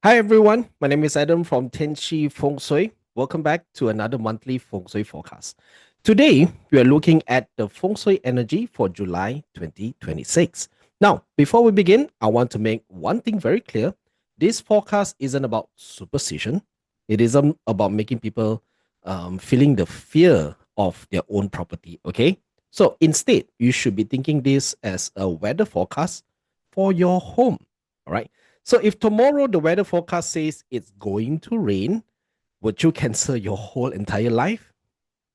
Hi everyone, my name is Adam from Tenshi Feng Shui. Welcome back to another monthly Feng Shui forecast. Today, we are looking at the Feng Shui energy for July 2026. Now, before we begin, I want to make one thing very clear. This forecast isn't about superstition. It isn't about making people feeling the fear of their own property, okay? So instead, you should be thinking this as a weather forecast for your home, all right? So if tomorrow the weather forecast says it's going to rain, would you cancel your whole entire life?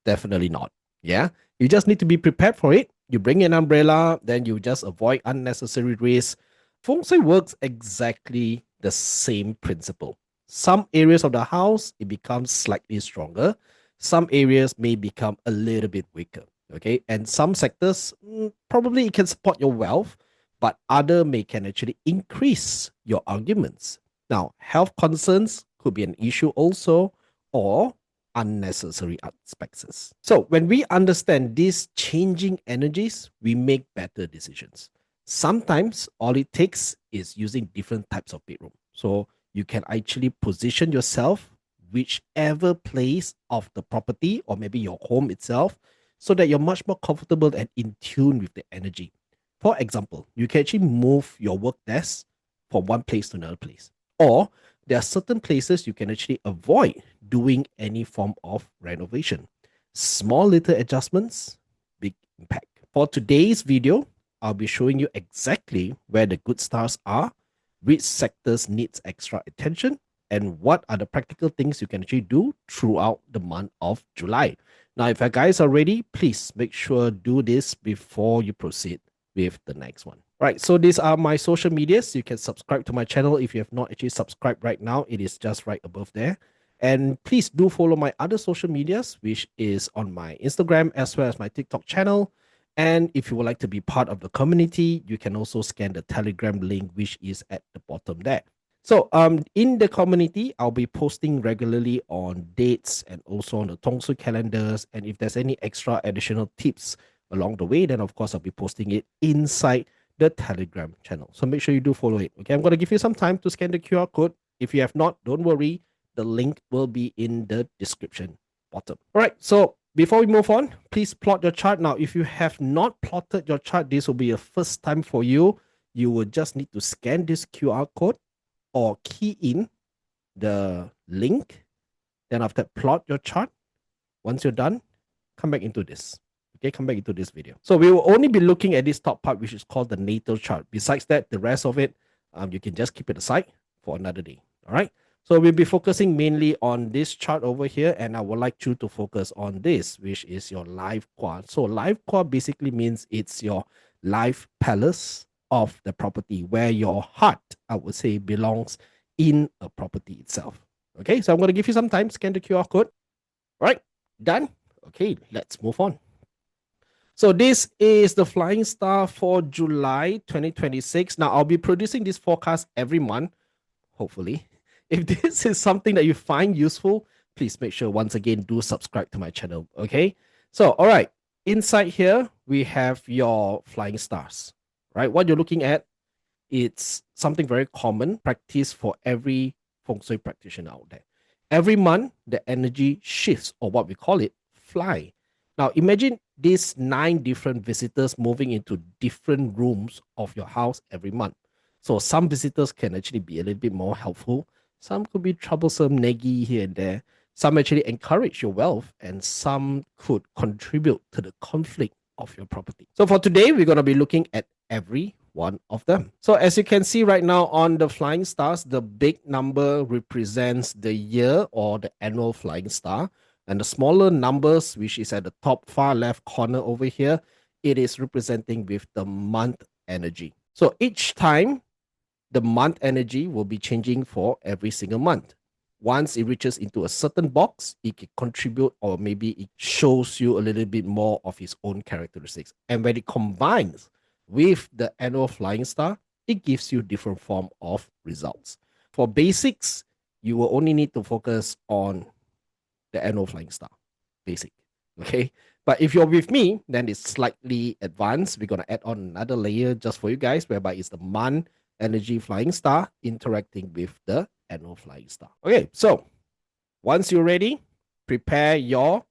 Definitely not. Yeah. You just need to be prepared for it. You bring an umbrella, then you just avoid unnecessary risks. Feng Shui works exactly the same principle. Some areas of the house, it becomes slightly stronger. Some areas may become a little bit weaker. Okay. And some sectors, probably it can support your wealth, but other may can actually increase your arguments. Now, health concerns could be an issue also, or unnecessary aspects. So when we understand these changing energies, we make better decisions. Sometimes all it takes is using different types of bedroom. So you can actually position yourself whichever place of the property or maybe your home itself so that you're much more comfortable and in tune with the energy. For example, you can actually move your work desk from one place to another place. Or there are certain places you can actually avoid doing any form of renovation. Small little adjustments, big impact. For today's video, I'll be showing you exactly where the good stars are, which sectors needs extra attention, and what are the practical things you can actually do throughout the month of July. Now, if you guys are ready, please make sure do this before you proceed with the next one. Right, so these are my social medias. You can subscribe to my channel if you have not actually subscribed right now. It is just right above there. And please do follow my other social medias, which is on my Instagram as well as my TikTok channel. And if you would like to be part of the community, you can also scan the Telegram link, which is at the bottom there. So in the community, I'll be posting regularly on dates and also on the Tongsu calendars. And if there's any extra additional tips along the way, then of course I'll be posting it inside the Telegram channel. So make sure you do follow it. Okay, I'm going to give you some time to scan the QR code. If you have not, don't worry. The link will be in the description bottom. All right, so before we move on, please plot your chart. Now, if you have not plotted your chart, this will be a first time for you. You will just need to scan this QR code or key in the link. Then after that, plot your chart. Once you're done, come back into this. Okay, come back into this video. So we will only be looking at this top part, which is called the natal chart. Besides that, the rest of it, you can just keep it aside for another day. All right. So we'll be focusing mainly on this chart over here, and I would like you to focus on this, which is your life quad. So life quad basically means it's your life palace of the property, where your heart, I would say, belongs in a property itself. Okay, so I'm going to give you some time, scan the QR code. All right, done. Okay, let's move on. So this is the Flying Star for July 2026. Now, I'll be producing this forecast every month, hopefully. If this is something that you find useful, please make sure, once again, do subscribe to my channel, okay? So, all right, inside here, we have your flying stars, right? What you're looking at, it's something very common practice for every Feng Shui practitioner out there. Every month, the energy shifts, or what we call it, fly. Now, imagine these 9 different visitors moving into different rooms of your house every month. So some visitors can actually be a little bit more helpful. Some could be troublesome, naggy here and there. Some actually encourage your wealth, and some could contribute to the conflict of your property. So for today, we're going to be looking at every one of them. So as you can see right now on the flying stars, the big number represents the year or the annual flying star. And the smaller numbers, which is at the top far left corner over here, it is representing with the month energy. So each time, the month energy will be changing for every single month. Once it reaches into a certain box, it can contribute, or maybe it shows you a little bit more of its own characteristics. And when it combines with the annual flying star, it gives you different form of results. For basics, you will only need to focus on the annual flying star, basic. Okay. But if you're with me, then it's slightly advanced. We're going to add on another layer just for you guys, whereby it's the month energy flying star interacting with the and no flying star. Okay, so once you're ready, prepare your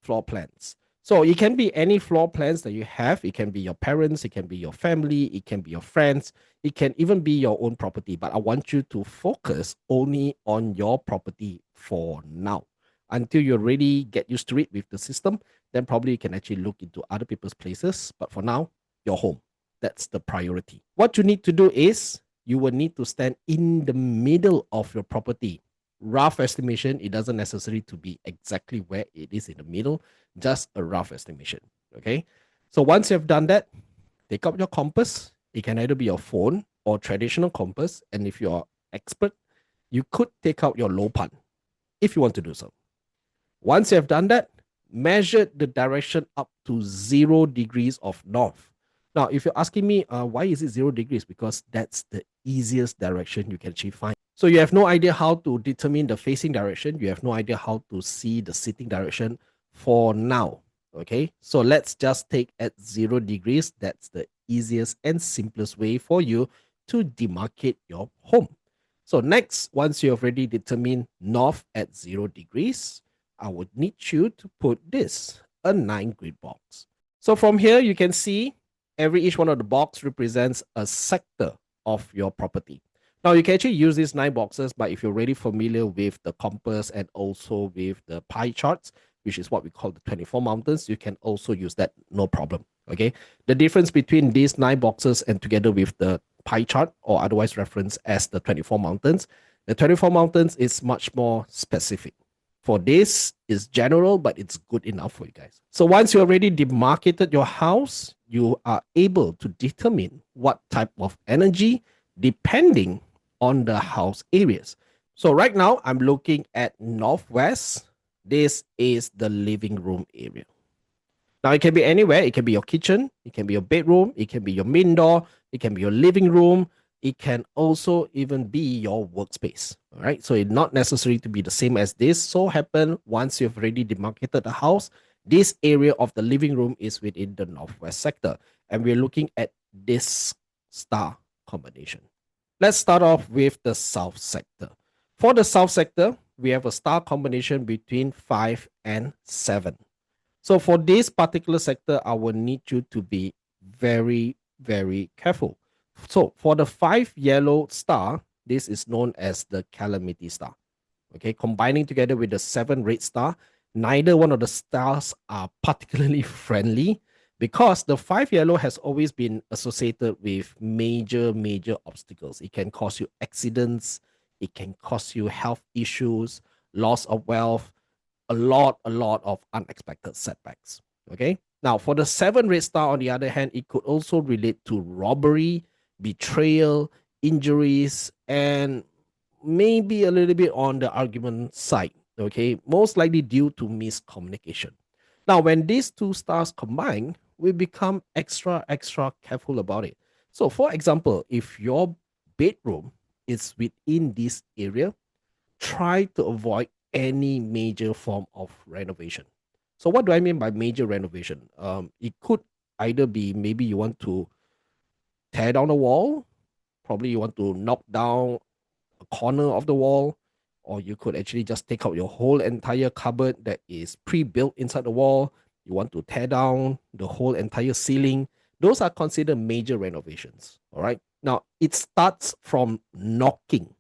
floor plans. So it can be any floor plans that you have. It can be your parents, it can be your family, it can be your friends, it can even be your own property. But I want you to focus only on your property for now. Until you really get used to it with the system, then probably you can actually look into other people's places. But for now, your home. That's the priority. What you need to do is you will need to stand in the middle of your property. Rough estimation, it doesn't necessarily to be exactly where it is in the middle, just a rough estimation. Okay. So once you've done that, take out your compass. It can either be your phone or traditional compass. And if you're expert, you could take out your low pan if you want to do so. Once you have done that, measure the direction up to 0 degrees of north. Now, if you're asking me, why is it 0 degrees? Because that's the easiest direction you can actually find. So you have no idea how to determine the facing direction. You have no idea how to see the sitting direction for now. Okay, so let's just take at 0 degrees. That's the easiest and simplest way for you to demarcate your home. So next, once you have already determined north at 0 degrees, I would need you to put this, a 9-grid box. So from here, you can see each one of the box represents a sector of your property. Now, you can actually use these 9 boxes, but if you're already familiar with the compass and also with the pie charts, which is what we call the 24 mountains, you can also use that, no problem. Okay. The difference between these 9 boxes and together with the pie chart, or otherwise referenced as the 24 mountains, the 24 mountains is much more specific. For this is general, but it's good enough for you guys. So once you already demarcated your house, you are able to determine what type of energy depending on the house areas. So right now I'm looking at northwest. This is the living room area. Now it can be anywhere. It can be your kitchen, it can be your bedroom, it can be your main door, it can be your living room, it can also even be your workspace. All right. So it's not necessary to be the same as this. So happen once you've already demarcated the house, this area of the living room is within the northwest sector. And we're looking at this star combination. Let's start off with the south sector. For the south sector, we have a star combination between 5 and 7. So for this particular sector, I will need you to be very, very careful. So for the 5 yellow star, this is known as the calamity star. Okay, combining together with the 7 red star, neither one of the stars are particularly friendly because the 5 yellow has always been associated with major, major obstacles. It can cause you accidents, it can cause you health issues, loss of wealth, a lot of unexpected setbacks. Okay. Now, for the 7 red star, on the other hand, it could also relate to robbery, betrayal, injuries, and maybe a little bit on the argument side. Okay. Most likely due to miscommunication. Now, when these 2 stars combine, we become extra careful about it. So, for example, if your bedroom is within this area, try to avoid any major form of renovation. So what do I mean by major renovation? It could either be maybe you want to tear down the wall, probably you want to knock down a corner of the wall, or you could actually just take out your whole entire cupboard that is pre-built inside the wall. You want to tear down the whole entire ceiling. Those are considered major renovations. All right. Now it starts from knocking.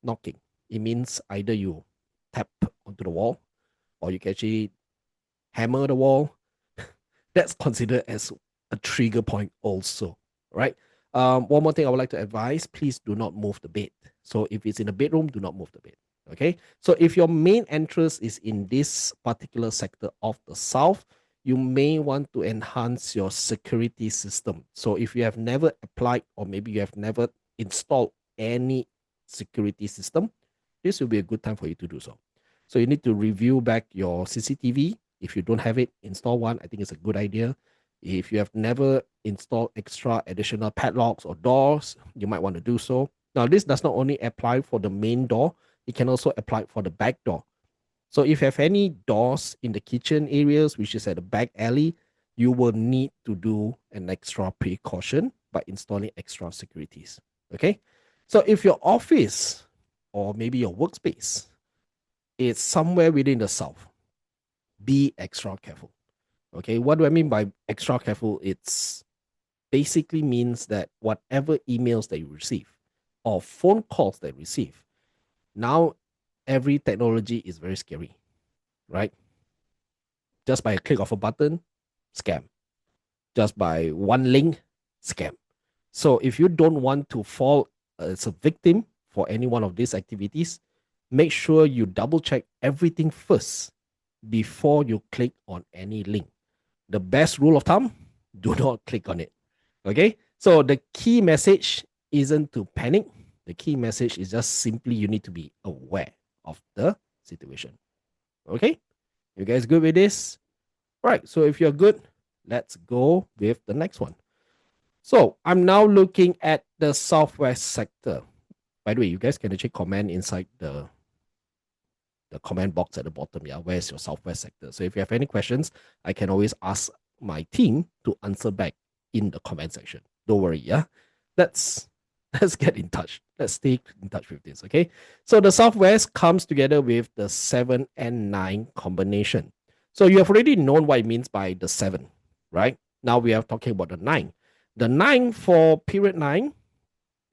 Knocking. It means either you tap onto the wall or you can actually hammer the wall. That's considered as a trigger point also, right? One more thing I would like to advise, please do not move the bed. So if it's in a bedroom, do not move the bed. Okay. So if your main entrance is in this particular sector of the south, you may want to enhance your security system. So if you have never applied or maybe you have never installed any security system, this will be a good time for you to do so. So you need to review back your CCTV. If you don't have it, install one. I think it's a good idea. If you have never installed extra additional padlocks or doors, you might want to do so. Now, this does not only apply for the main door, it can also apply for the back door. So if you have any doors in the kitchen areas, which is at the back alley, you will need to do an extra precaution by installing extra securities. Okay. So if your office or maybe your workspace is somewhere within the south, be extra careful. Okay, what do I mean by extra careful? It's basically means that whatever emails that you receive or phone calls that you receive, now every technology is very scary, right? Just by a click of a button, scam. Just by one link, scam. So if you don't want to fall as a victim for any one of these activities, make sure you double check everything first before you click on any link. The best rule of thumb, do not click on it. Okay? So the key message isn't to panic. The key message is just simply you need to be aware of the situation. Okay? You guys good with this? Right. So if you're good, let's go with the next one. So I'm now looking at the southwest sector. By the way, you guys can actually comment inside the comment box at the bottom. Yeah, where's your southwest sector? So if you have any questions, I can always ask my team to answer back in the comment section. Don't worry. Yeah, let's get in touch. Let's stay in touch with this. Okay. So the southwest comes together with the 7 and 9 combination. So you have already known what it means by the 7, right? Now we are talking about the 9. The 9 for period 9,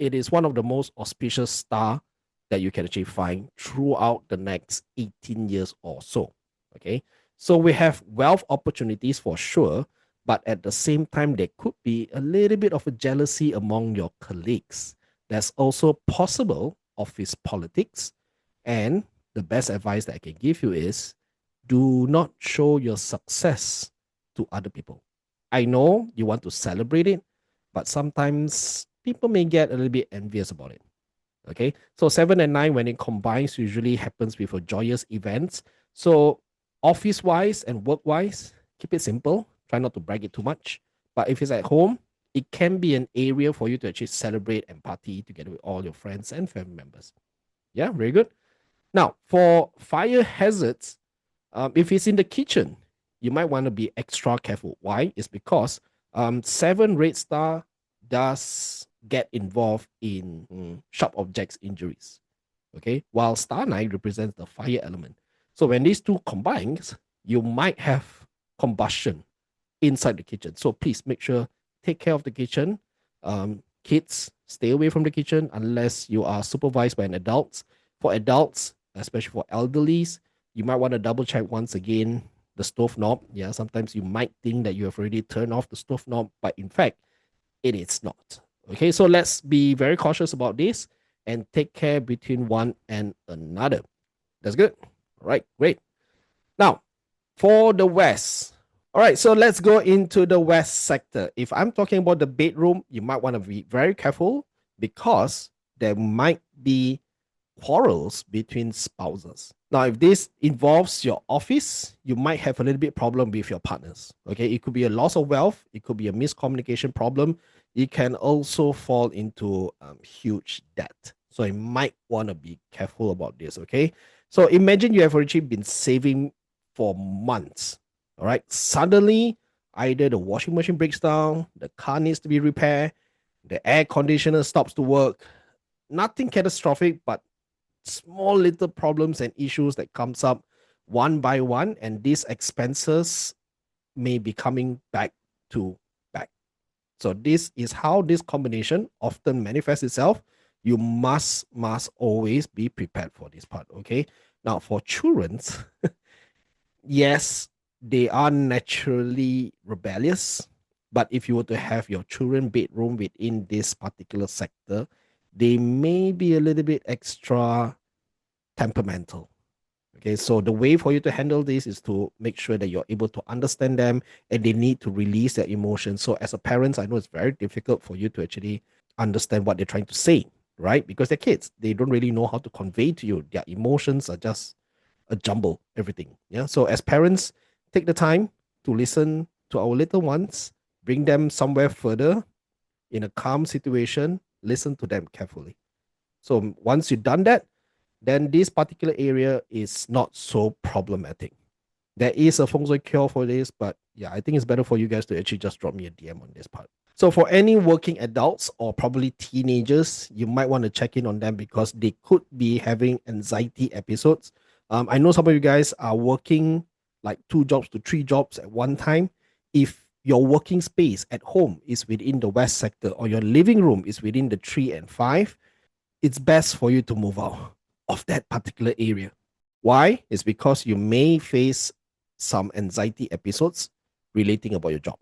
it is one of the most auspicious star that you can actually find throughout the next 18 years or so. Okay. So we have wealth opportunities for sure, but at the same time, there could be a little bit of a jealousy among your colleagues. There's also possible office politics. And the best advice that I can give you is do not show your success to other people. I know you want to celebrate it, but sometimes people may get a little bit envious about it. Okay, so 7 and 9, when it combines, usually happens with a joyous events. So office wise and work wise, keep it simple. Try not to brag it too much. But if it's at home, it can be an area for you to actually celebrate and party together with all your friends and family members. Yeah, very good. Now, for fire hazards, if it's in the kitchen, you might want to be extra careful. Why? It's because 7 red star does get involved in sharp objects injuries. Okay, while star 9 represents the fire element. So when these two combines, you might have combustion inside the kitchen. So please make sure, take care of the kitchen. Kids, stay away from the kitchen unless you are supervised by an adult. For adults, especially for elderlies, you might want to double check once again the stove knob. Yeah, sometimes you might think that you have already turned off the stove knob, but in fact, it is not. Okay, so let's be very cautious about this and take care between one and another. That's good. All right, great. Now, for the West. All right, so let's go into the West sector. If I'm talking about the bedroom, you might want to be very careful because there might be quarrels between spouses. Now, if this involves your office, you might have a little bit problem with your partners. Okay, it could be a loss of wealth, it could be a miscommunication problem. It can also fall into huge debt. So you might want to be careful about this. Okay, so imagine you have already been saving for months. All right, suddenly either the washing machine breaks down, the car needs to be repaired, the air conditioner stops to work. Nothing catastrophic, but small little problems and issues that comes up one by one, and these expenses may be coming back to back. So this is how this combination often manifests itself. You must always be prepared for this part. Okay, now for children's yes, they are naturally rebellious, but if you were to have your children bedroom within this particular sector, they may be a little bit extra temperamental. Okay, so the way for you to handle this is to make sure that you're able to understand them and they need to release their emotions. So, as a parent, I know it's very difficult for you to actually understand what they're trying to say, right? Because they're kids, they don't really know how to convey to you. Their emotions are just a jumble, everything. Yeah. So, as parents, take the time to listen to our little ones, bring them somewhere further in a calm situation, listen to them carefully. So, once you've done that, then this particular area is not so problematic. There is a feng shui cure for this, but yeah, I think it's better for you guys to actually just drop me a DM on this part. So for any working adults or probably teenagers, you might want to check in on them because they could be having anxiety episodes. I know some of you guys are working like 2 jobs to 3 jobs at one time. If your working space at home is within the west sector or your living room is within the 3 and 5, it's best for you to move out of that particular area. Why? It's because you may face some anxiety episodes relating about your job.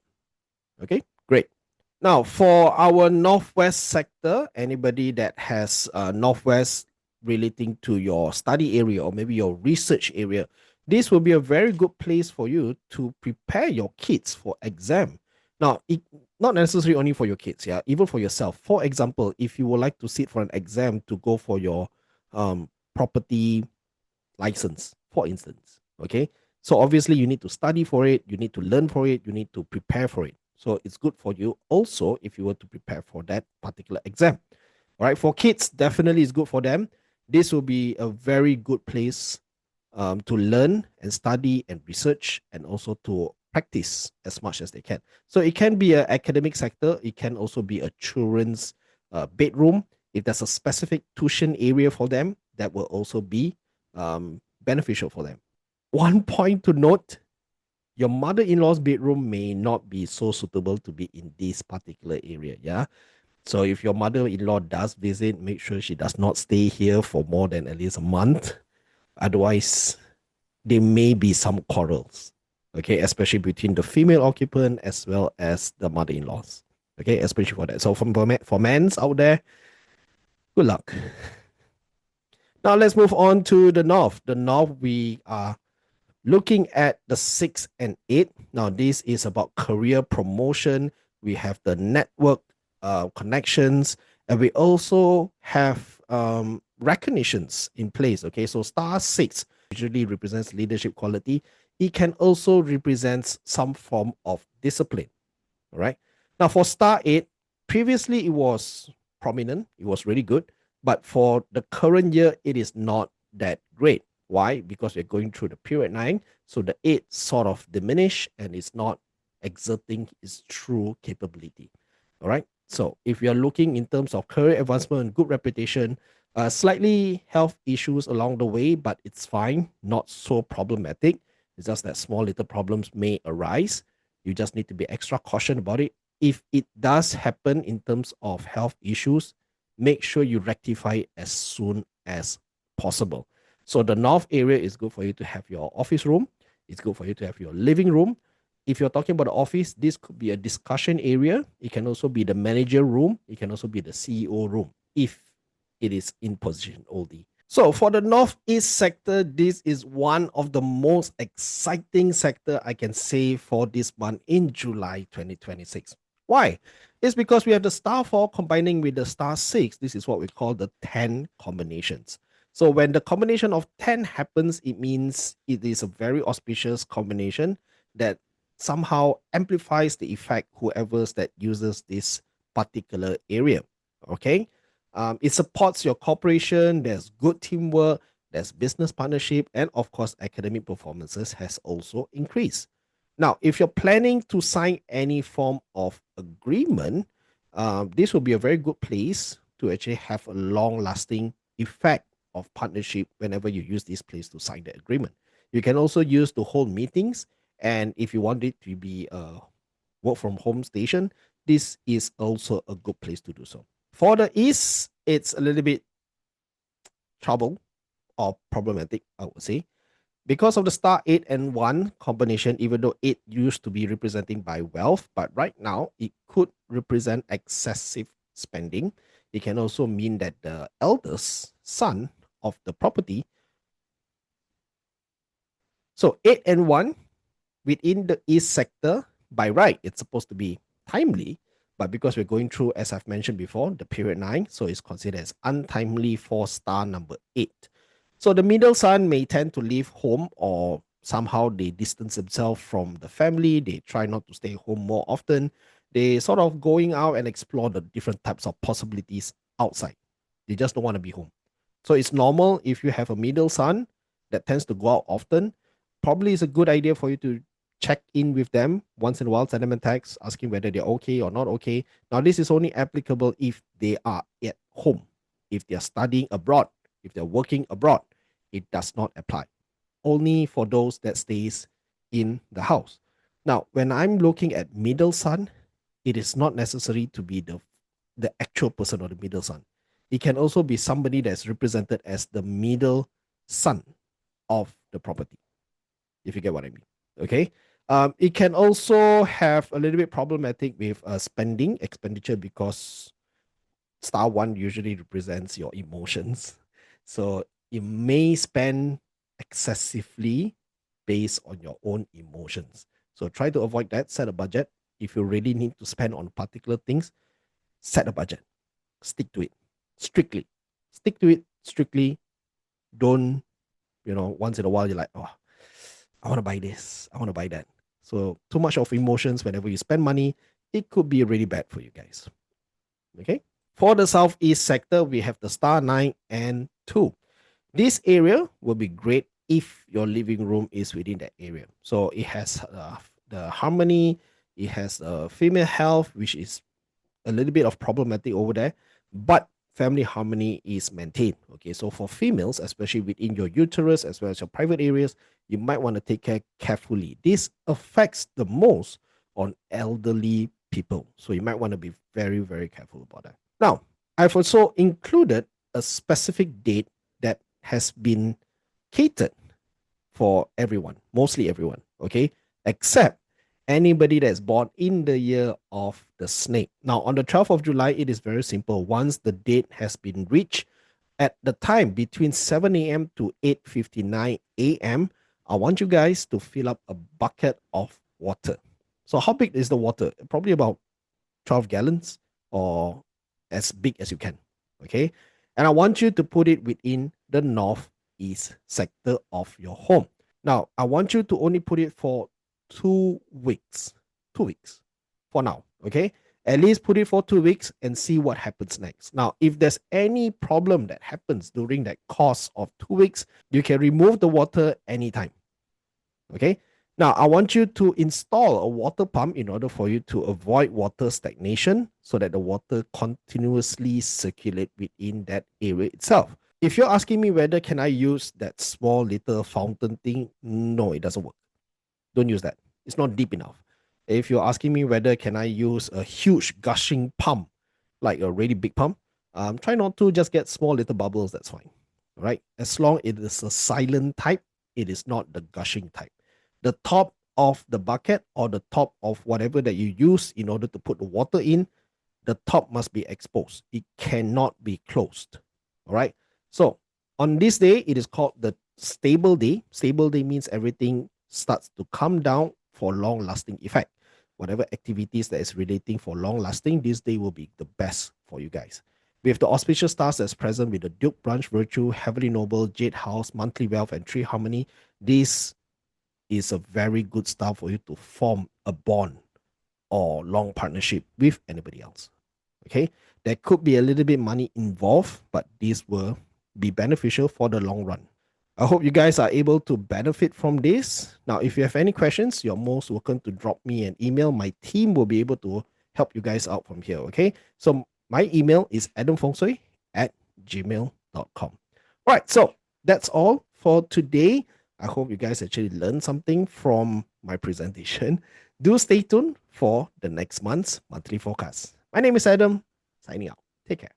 Okay, great. Now, for our northwest sector, anybody that has northwest relating to your study area or maybe your research area, this will be a very good place for you to prepare your kids for exam. Now, not necessarily only for your kids, yeah, even for yourself. For example, if you would like to sit for an exam to go for your property license, for instance. Okay. So obviously you need to study for it, you need to learn for it, you need to prepare for it. So it's good for you also if you were to prepare for that particular exam. All right. For kids, definitely it's good for them. This will be a very good place to learn and study and research and also to practice as much as they can. So it can be an academic sector. It can also be a children's bedroom. If there's a specific tuition area for them, that will also be beneficial for them. One point to note, your mother-in-law's bedroom may not be so suitable to be in this particular area. Yeah. So if your mother-in-law does visit, make sure she does not stay here for more than at least a month. Otherwise, there may be some quarrels. Okay, especially between the female occupant as well as the mother-in-laws. Okay, especially for that. So for men's out there, good luck. Now let's move on to the north. The north, we are looking at the 6 and 8. Now, this is about career promotion. We have the network connections, and we also have recognitions in place. Okay, so star 6 usually represents leadership quality. It can also represent some form of discipline. All right. Now, for star 8, previously it was prominent, it was really good, but for the current year, it is not that great. Why? Because we're going through the period 9. So the 8 sort of diminish and it's not exerting its true capability. All right. So if you're looking in terms of career advancement, good reputation, slightly health issues along the way, but it's fine, not so problematic. It's just that small little problems may arise. You just need to be extra caution about it. If it does happen in terms of health issues, make sure you rectify it as soon as possible. So the north area is good for you to have your office room. It's good for you to have your living room. If you're talking about the office, this could be a discussion area. It can also be the manager room. It can also be the CEO room if it is in position only. So for the northeast sector, this is one of the most exciting sector I can say for this month in July 2026. Why? It's because we have the star 4 combining with the star 6. This is what we call the 10 combinations. So when the combination of 10 happens, it means it is a very auspicious combination that somehow amplifies the effect whoever's that uses this particular area. Okay. It supports your cooperation. There's good teamwork. There's business partnership. And of course, academic performances has also increased. Now, if you're planning to sign any form of agreement, this will be a very good place to actually have a long-lasting effect of partnership whenever you use this place to sign the agreement. You can also use to hold meetings. And if you want it to be a work from home station, this is also a good place to do so. For the east, it's a little bit trouble or problematic, I would say. Because of the star 8 and 1 combination, even though 8 used to be representing by wealth, but right now it could represent excessive spending. It can also mean that the eldest son of the property. So 8 and 1 within the east sector, by right, it's supposed to be timely, but because we're going through, as I've mentioned before, the period 9, so it's considered as untimely for star number 8. So the middle son may tend to leave home or somehow they distance themselves from the family. They try not to stay home more often. They sort of going out and explore the different types of possibilities outside. They just don't want to be home. So it's normal if you have a middle son that tends to go out often. Probably it's a good idea for you to check in with them once in a while, send them a text asking whether they're okay or not okay. Now, this is only applicable if they are at home. If they're studying abroad, if they're working abroad, it does not apply. Only for those that stays in the house. Now, when I'm looking at middle son, it is not necessary to be the actual person or the middle son. It can also be somebody that's represented as the middle son of the property, if you get what I mean. Okay. It can also have a little bit problematic with spending expenditure because star one usually represents your emotions. So you may spend excessively based on your own emotions. So try to avoid that. Set a budget. If you really need to spend on particular things, set a budget. Stick to it strictly. Stick to it strictly. Don't, once in a while you're like, oh, I want to buy this. I want to buy that. So too much of emotions whenever you spend money, it could be really bad for you guys. Okay. For the southeast sector, we have the star 9 and 2. This area will be great if your living room is within that area. So it has the harmony, it has female health, which is a little bit of problematic over there, but family harmony is maintained. Okay, so for females, especially within your uterus as well as your private areas, you might want to take care carefully. This affects the most on elderly people, so you might want to be very, very careful about that. Now, I've also included a specific date that has been catered for everyone, mostly everyone, okay, except anybody that's born in the year of the snake. Now, on the 12th of July, it is very simple. Once the date has been reached, at the time between 7 a.m. to 8:59 a.m., I want you guys to fill up a bucket of water. So how big is the water? Probably about 12 gallons or as big as you can, okay? And I want you to put it within the northeast sector of your home. Now, I want you to only put it for 2 weeks. 2 weeks for now, okay? At least put it for 2 weeks and see what happens next. Now, if there's any problem that happens during that course of 2 weeks, you can remove the water anytime, okay? Now, I want you to install a water pump in order for you to avoid water stagnation so that the water continuously circulate within that area itself. If you're asking me whether can I use that small little fountain thing, no, it doesn't work. Don't use that. It's not deep enough. If you're asking me whether can I use a huge gushing pump, like a really big pump, try not to, just get small little bubbles, that's fine. All right. As long as it is a silent type, it is not the gushing type. The top of the bucket or the top of whatever that you use in order to put the water in, the top must be exposed. It cannot be closed. All right. So on this day, it is called the stable day. Stable day means everything starts to come down for long lasting effect. Whatever activities that is relating for long lasting, this day will be the best for you guys. With the auspicious stars that's present with the Duke Branch Virtue, Heavenly Noble, Jade House, Monthly Wealth, and Tree Harmony, this is a very good star for you to form a bond or long partnership with anybody else. Okay, there could be a little bit money involved, but this will be beneficial for the long run. I hope you guys are able to benefit from this. Now, if you have any questions, you're most welcome to drop me an email. My team will be able to help you guys out from here. Okay, so my email is adamfengShui@gmail.com. All right, so that's all for today. I hope you guys actually learned something from my presentation. Do stay tuned for the next month's monthly forecast. My name is Adam, signing out. Take care.